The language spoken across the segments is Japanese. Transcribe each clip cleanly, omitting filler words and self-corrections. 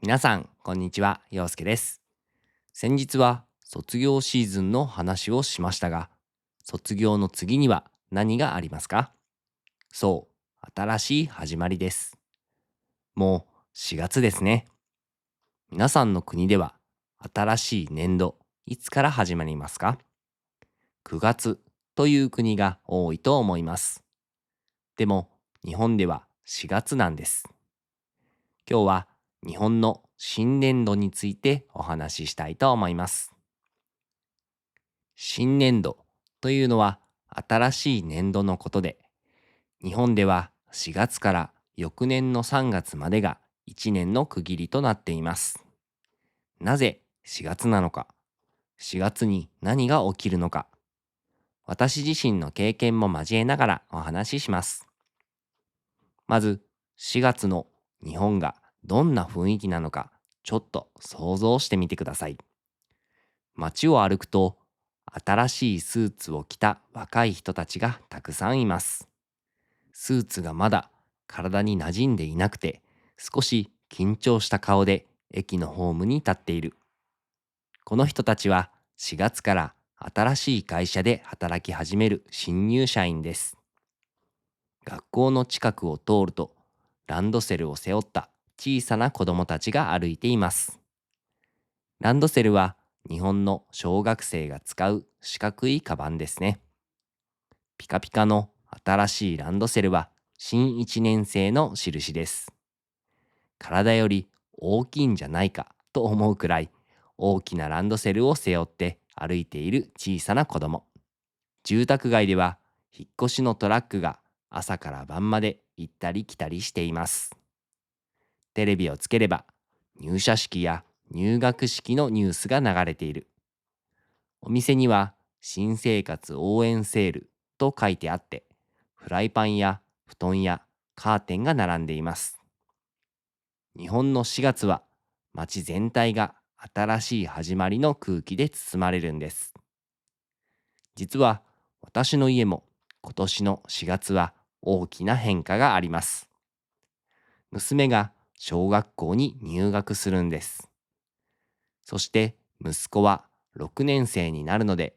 皆さん、こんにちは。陽介です。先日は卒業シーズンの話をしましたが、卒業の次には何がありますか？そう、新しい始まりです。もう4月ですね。皆さんの国では新しい年度、いつから始まりますか？ 9 月という国が多いと思います。でも、日本では4月なんです。今日は日本の新年度についてお話ししたいと思います。新年度というのは新しい年度のことで、日本では4月から翌年の3月までが1年の区切りとなっています。なぜ4月なのか、4月に何が起きるのか、私自身の経験も交えながらお話しします。まず、4月の日本がどんな雰囲気なのか、ちょっと想像してみてください。街を歩くと、新しいスーツを着た若い人たちがたくさんいます。スーツがまだ体に馴染んでいなくて、少し緊張した顔で駅のホームに立っている。この人たちは4月から新しい会社で働き始める新入社員です。学校の近くを通ると、ランドセルを背負った小さな子供たちが歩いています。ランドセルは日本の小学生が使う四角いカバンですね。ピカピカの新しいランドセルは新1年生の印です。体より大きいんじゃないかと思うくらい大きなランドセルを背負って歩いている小さな子供。住宅街では引っ越しのトラックが朝から晩まで行ったり来たりしています。テレビをつければ入社式や入学式のニュースが流れている。お店には新生活応援セールと書いてあって、フライパンや布団やカーテンが並んでいます。日本の4月は街全体が新しい始まりの空気で包まれるんです。実は私の家も今年の4月は大きな変化があります。娘が小学校に入学するんです。そして息子は6年生になるので、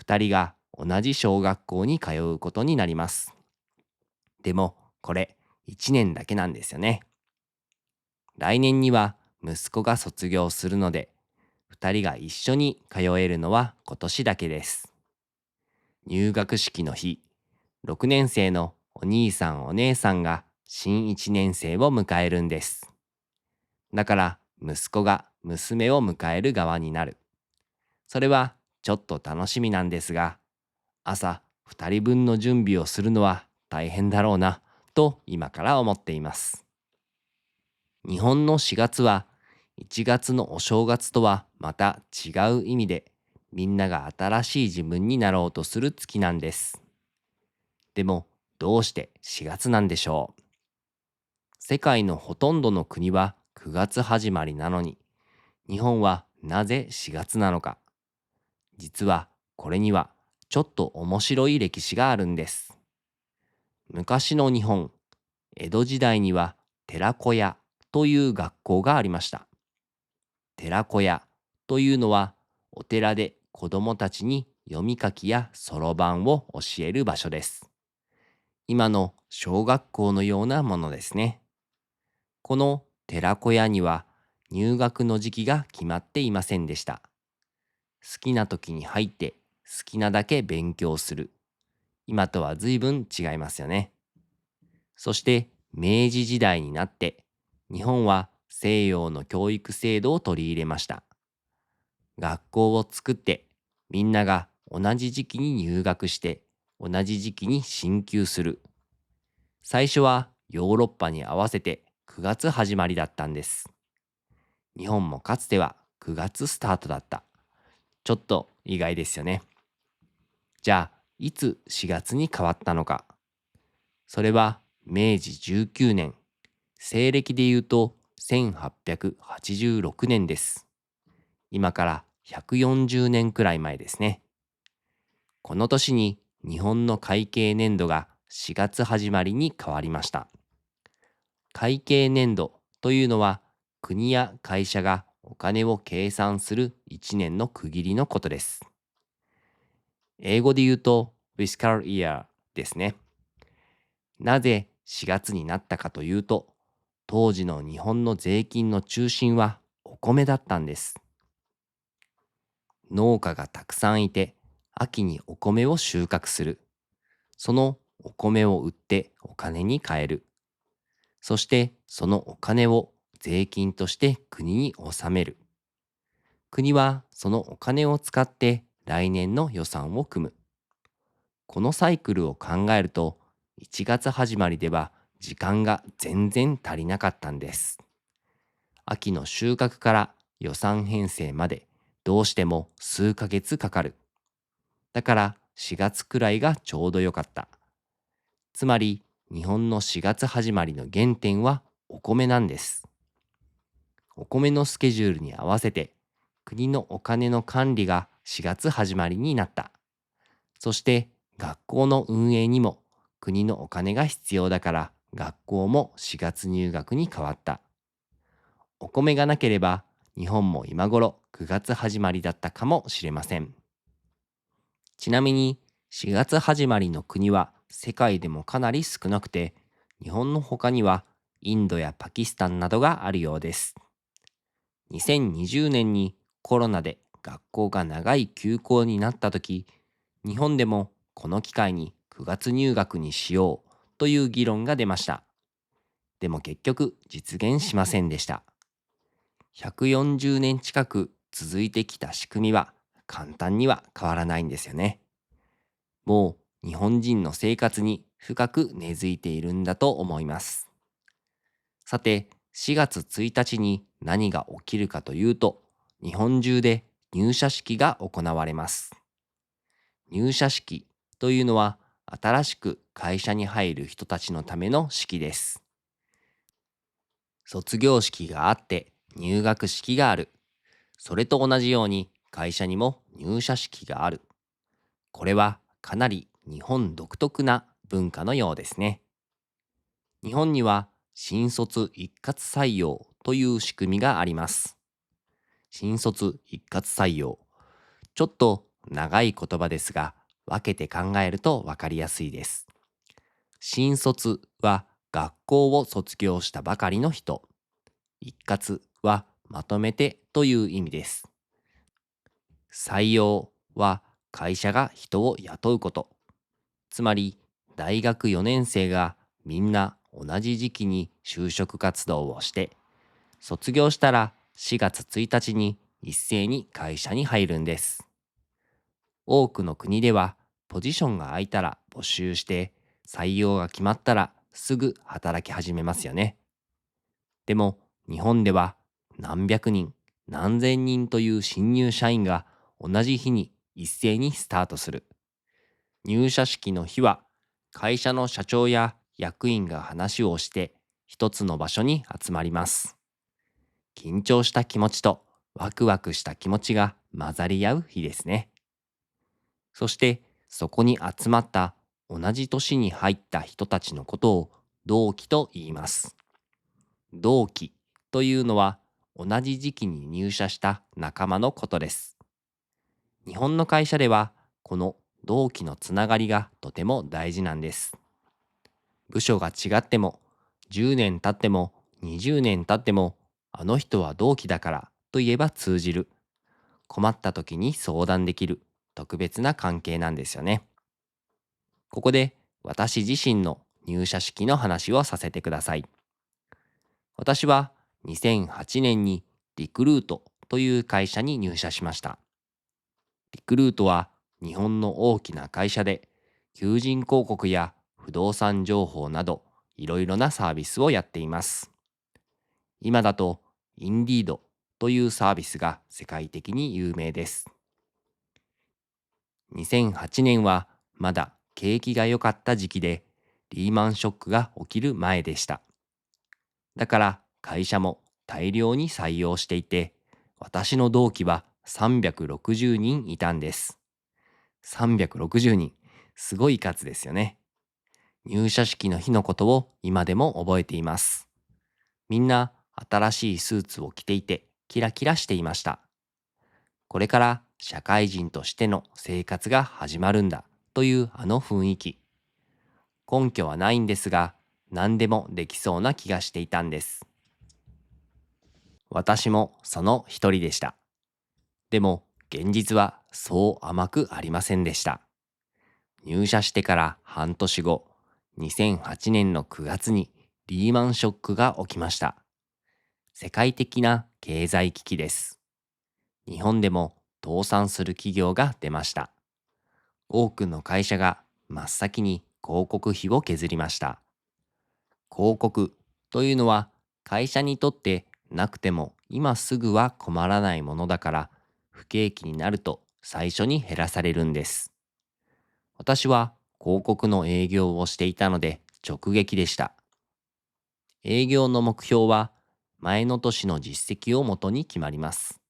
2人が同じ小学校に通うことになります。でも、これ1年だけなんですよね。来年には息子が卒業するので、2人が一緒に通えるのは今年だけです。入学式の日、6年生のお兄さんお姉さんが新1年生を迎えるんです。だから息子が娘を迎える側になる。それはちょっと楽しみなんですが、朝2人分の準備をするのは大変だろうなと今から思っています。日本の4月は1月のお正月とはまた違う意味で、みんなが新しい自分になろうとする月なんです。でも、どうして4月なんでしょう？世界のほとんどの国は9月始まりなのに、日本はなぜ4月なのか。実はこれにはちょっと面白い歴史があるんです。昔の日本、江戸時代には寺子屋という学校がありました。寺子屋というのはお寺で子供たちに読み書きやそろばんを教える場所です。今の小学校のようなものですね。この寺子屋には入学の時期が決まっていませんでした。好きな時に入って好きなだけ勉強する。今とは随分違いますよね。そして明治時代になって日本は西洋の教育制度を取り入れました。学校を作ってみんなが同じ時期に入学して同じ時期に進級する。最初はヨーロッパに合わせて9月始まりだったんです。日本もかつては9月スタートだった。ちょっと意外ですよね。じゃあ、いつ4月に変わったのか。それは明治19年、西暦で言うと1886年です。今から140年くらい前ですね。この年に日本の会計年度が4月始まりに変わりました。会計年度というのは国や会社がお金を計算する1年の区切りのことです。英語で言うと fiscal year ですね。なぜ4月になったかというと、当時の日本の税金の中心はお米だったんです。農家がたくさんいて、秋にお米を収穫する。そのお米を売ってお金に換える。そしてそのお金を税金として国に納める。国はそのお金を使って来年の予算を組む。このサイクルを考えると、1月始まりでは時間が全然足りなかったんです。秋の収穫から予算編成までどうしても数ヶ月かかる。だから4月くらいがちょうどよかった。つまり日本の4月始まりの原点はお米なんです。お米のスケジュールに合わせて国のお金の管理が4月始まりになった。そして学校の運営にも国のお金が必要だから学校も4月入学に変わった。お米がなければ日本も今頃9月始まりだったかもしれません。ちなみに4月始まりの国は世界でもかなり少なくて、日本の他にはインドやパキスタンなどがあるようです。2020年にコロナで学校が長い休校になった時、日本でもこの機会に9月入学にしようという議論が出ました。でも結局実現しませんでした。140年近く続いてきた仕組みは簡単には変わらないんですよね。もう日本人の生活に深く根付いているんだと思います。さて、4月1日に何が起きるかというと、日本中で入社式が行われます。入社式というのは、新しく会社に入る人たちのための式です。卒業式があって入学式がある。それと同じように会社にも入社式がある。これはかなり日本独特な文化のようですね。日本には新卒一括採用という仕組みがあります。新卒一括採用。ちょっと長い言葉ですが、分けて考えると分かりやすいです。新卒は学校を卒業したばかりの人。一括はまとめてという意味です。採用は会社が人を雇うこと。つまり大学4年生がみんな同じ時期に就職活動をして、卒業したら4月1日に一斉に会社に入るんです。多くの国ではポジションが空いたら募集して、採用が決まったらすぐ働き始めますよね。でも日本では何百人、何千人という新入社員が同じ日に一斉にスタートする。入社式の日は会社の社長や役員が話をして一つの場所に集まります。緊張した気持ちとワクワクした気持ちが混ざり合う日ですね。そしてそこに集まった同じ年に入った人たちのことを同期と言います。同期というのは同じ時期に入社した仲間のことです。日本の会社ではこの同期のつながりがとても大事なんです。部署が違っても10年経っても20年経っても、あの人は同期だからと言えば通じる。困った時に相談できる特別な関係なんですよね。ここで私自身の入社式の話をさせてください。私は2008年にリクルートという会社に入社しました。リクルートは日本の大きな会社で、求人広告や不動産情報などいろいろなサービスをやっています。今だとインディードというサービスが世界的に有名です。2008年はまだ景気が良かった時期で、リーマンショックが起きる前でした。だから会社も大量に採用していて、私の同期は360人いたんです。360人、すごい数ですよね。入社式の日のことを今でも覚えています。みんな新しいスーツを着ていてキラキラしていました。これから社会人としての生活が始まるんだというあの雰囲気。根拠はないんですが、何でもできそうな気がしていたんです。私もその一人でした。でも現実はそう甘くありませんでした。入社してから半年後、2008年の9月にリーマンショックが起きました。世界的な経済危機です。日本でも倒産する企業が出ました。多くの会社が真っ先に広告費を削りました。広告というのは会社にとってなくても今すぐは困らないものだから不景気になると最初に減らされるんです。私は広告の営業をしていたので直撃でした。営業の目標は前の年の実績をもとに決まります。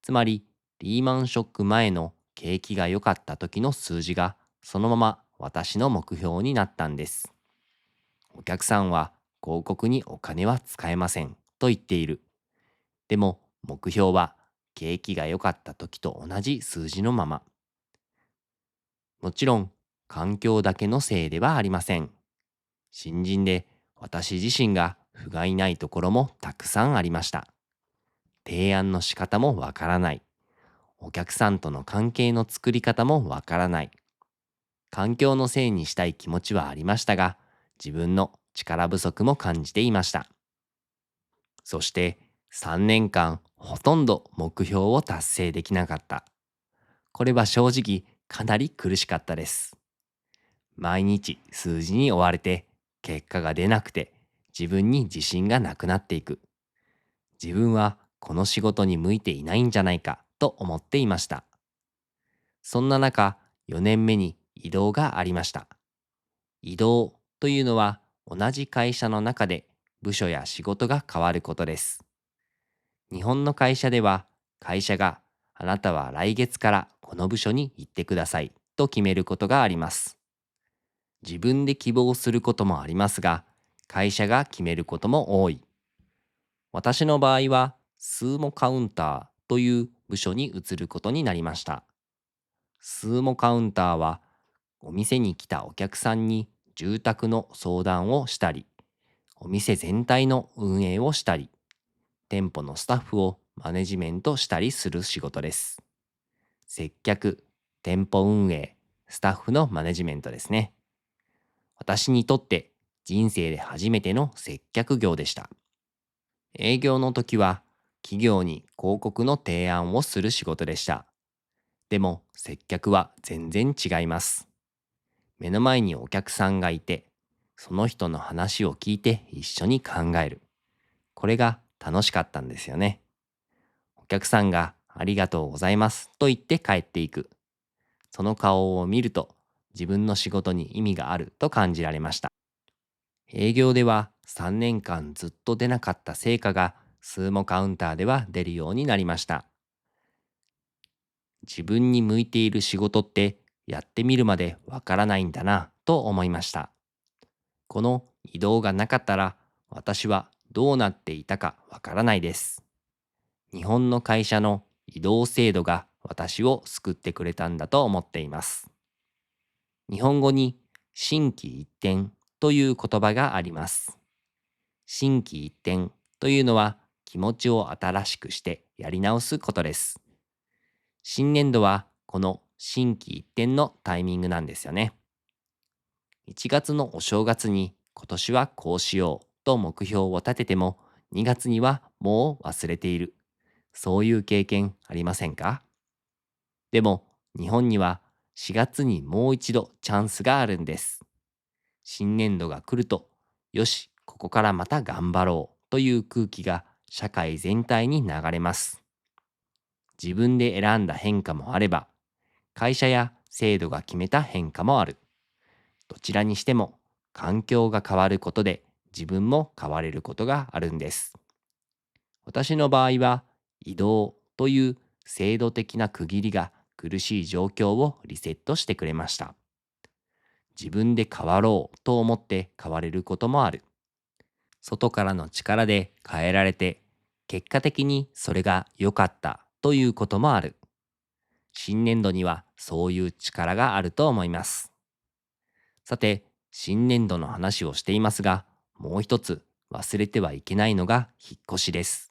つまりリーマンショック前の景気が良かった時の数字がそのまま私の目標になったんです。お客さんは広告にお金は使えませんと言っている。でも目標は景気が良かった時と同じ数字のまま。もちろん環境だけのせいではありません。新人で私自身が不甲斐ないところもたくさんありました。提案の仕方もわからない。お客さんとの関係の作り方もわからない。環境のせいにしたい気持ちはありましたが、自分の力不足も感じていました。そして3年間ほとんど目標を達成できなかった。これは正直かなり苦しかったです。毎日数字に追われて結果が出なくて自分に自信がなくなっていく。自分はこの仕事に向いていないんじゃないかと思っていました。そんな中、4年目に異動がありました。異動というのは同じ会社の中で部署や仕事が変わることです。日本の会社では会社があなたは来月からこの部署に行ってくださいと決めることがあります。自分で希望することもありますが、会社が決めることも多い。私の場合は、スーモカウンターという部署に移ることになりました。スーモカウンターは、お店に来たお客さんに住宅の相談をしたり、お店全体の運営をしたり、店舗のスタッフをマネジメントしたりする仕事です。接客、店舗運営、スタッフのマネジメントですね。私にとって人生で初めての接客業でした。営業の時は企業に広告の提案をする仕事でした。でも接客は全然違います。目の前にお客さんがいて、その人の話を聞いて一緒に考える。これが楽しかったんですよね。お客さんがありがとうございますと言って帰っていく。その顔を見ると自分の仕事に意味があると感じられました。営業では3年間ずっと出なかった成果がスーモカウンターでは出るようになりました。自分に向いている仕事ってやってみるまでわからないんだなと思いました。この移動がなかったら私はどうなっていたかわからないです。日本の会社の移動制度が私を救ってくれたんだと思っています。日本語に心機一転という言葉があります。心機一転というのは気持ちを新しくしてやり直すことです。新年度はこの心機一転のタイミングなんですよね。1月のお正月に今年はこうしようと目標を立てても2月にはもう忘れている。そういう経験ありませんか？でも日本には4月にもう一度チャンスがあるんです。新年度が来ると、よし、ここからまた頑張ろうという空気が社会全体に流れます。自分で選んだ変化もあれば、会社や制度が決めた変化もある。どちらにしても、環境が変わることで自分も変われることがあるんです。私の場合は、移動という制度的な区切りが苦しい状況をリセットしてくれました。自分で変わろうと思って変われることもある。外からの力で変えられて、結果的にそれが良かったということもある。新年度にはそういう力があると思います。さて、新年度の話をしていますが、もう一つ忘れてはいけないのが引っ越しです。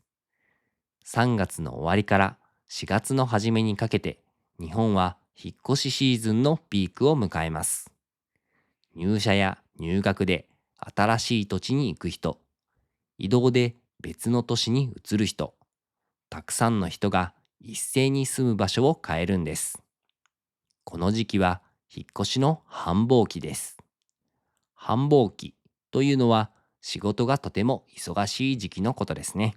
3月の終わりから4月の初めにかけて、日本は引っ越しシーズンのピークを迎えます。入社や入学で新しい土地に行く人、移動で別の都市に移る人、たくさんの人が一斉に住む場所を変えるんです。この時期は引っ越しの繁忙期です。繁忙期というのは仕事がとても忙しい時期のことですね。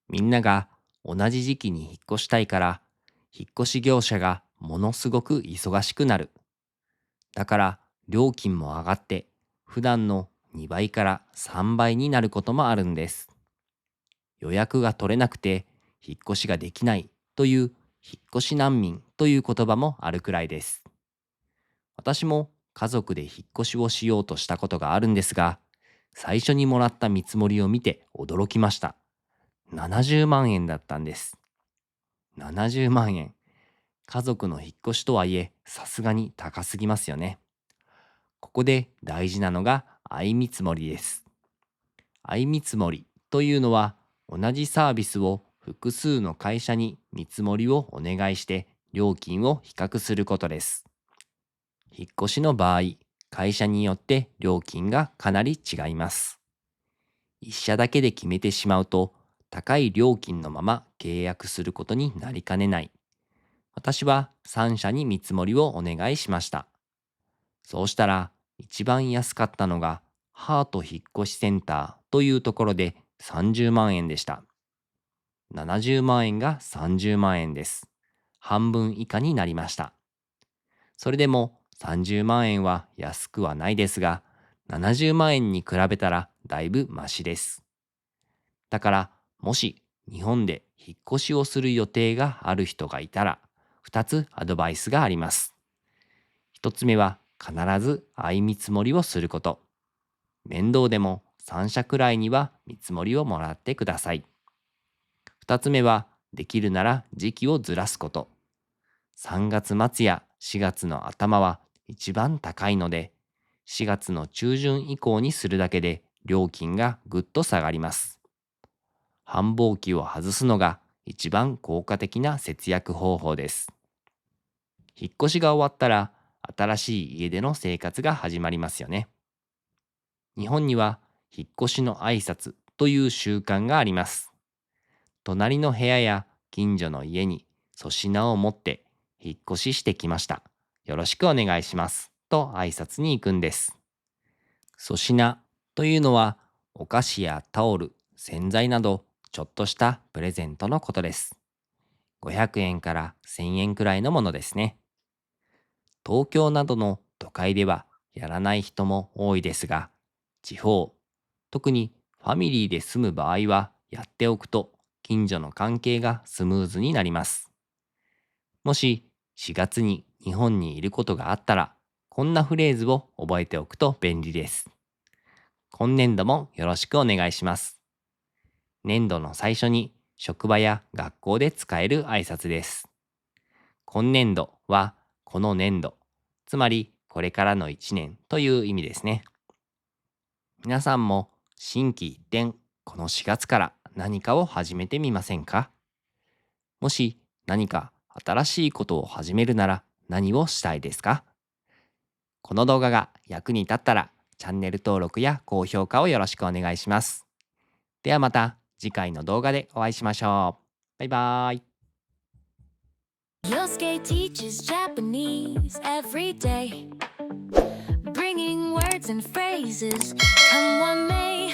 みんなが同じ時期に引っ越したいから、引っ越し業者がものすごく忙しくなる。だから料金も上がって普段の2倍から3倍になることもあるんです。予約が取れなくて引っ越しができないという引っ越し難民という言葉もあるくらいです。私も家族で引っ越しをしようとしたことがあるんですが、最初にもらった見積もりを見て驚きました。70万円だったんです。70万円。家族の引っ越しとはいえ、さすがに高すぎますよね。ここで大事なのが相見積もりです。相見積もりというのは、同じサービスを複数の会社に見積もりをお願いして料金を比較することです。引っ越しの場合、会社によって料金がかなり違います。一社だけで決めてしまうと、高い料金のまま契約することになりかねない。私は3社に見積もりをお願いしました。そうしたら、一番安かったのが、ハート引っ越しセンターというところで30万円でした。70万円が30万円です。半分以下になりました。それでも30万円は安くはないですが、70万円に比べたらだいぶマシです。だから、もし日本で引っ越しをする予定がある人がいたら、2つアドバイスがあります。1つ目は必ず相見積もりをすること。面倒でも3社くらいには見積もりをもらってください。2つ目はできるなら時期をずらすこと。3月末や4月の頭は一番高いので、4月の中旬以降にするだけで料金がぐっと下がります。繁忙期を外すのが一番効果的な節約方法です。引っ越しが終わったら新しい家での生活が始まりますよね。日本には引っ越しの挨拶という習慣があります。隣の部屋や近所の家に粗品を持って引っ越ししてきました。よろしくお願いします。と挨拶に行くんです。粗品というのはお菓子やタオル、洗剤などちょっとしたプレゼントのことです。500円から1000円くらいのものですね。東京などの都会ではやらない人も多いですが、地方、特にファミリーで住む場合はやっておくと近所の関係がスムーズになります。もし4月に日本にいることがあったら、こんなフレーズを覚えておくと便利です。今年度もよろしくお願いします。年度の最初に職場や学校で使える挨拶です。今年度はこの年度、つまりこれからの1年という意味ですね。皆さんも心機一転、この4月から何かを始めてみませんか？もし何か新しいことを始めるなら何をしたいですか？この動画が役に立ったらチャンネル登録や高評価をよろしくお願いします。ではまた次回の動画でお会いしましょう。バイバーイ。Yosuke teaches Japanese every day, bringing words and phrases, come what may.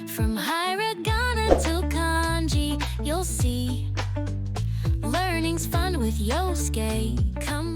From hiragana to kanji, you'll see. Learning's fun with Yosuke, come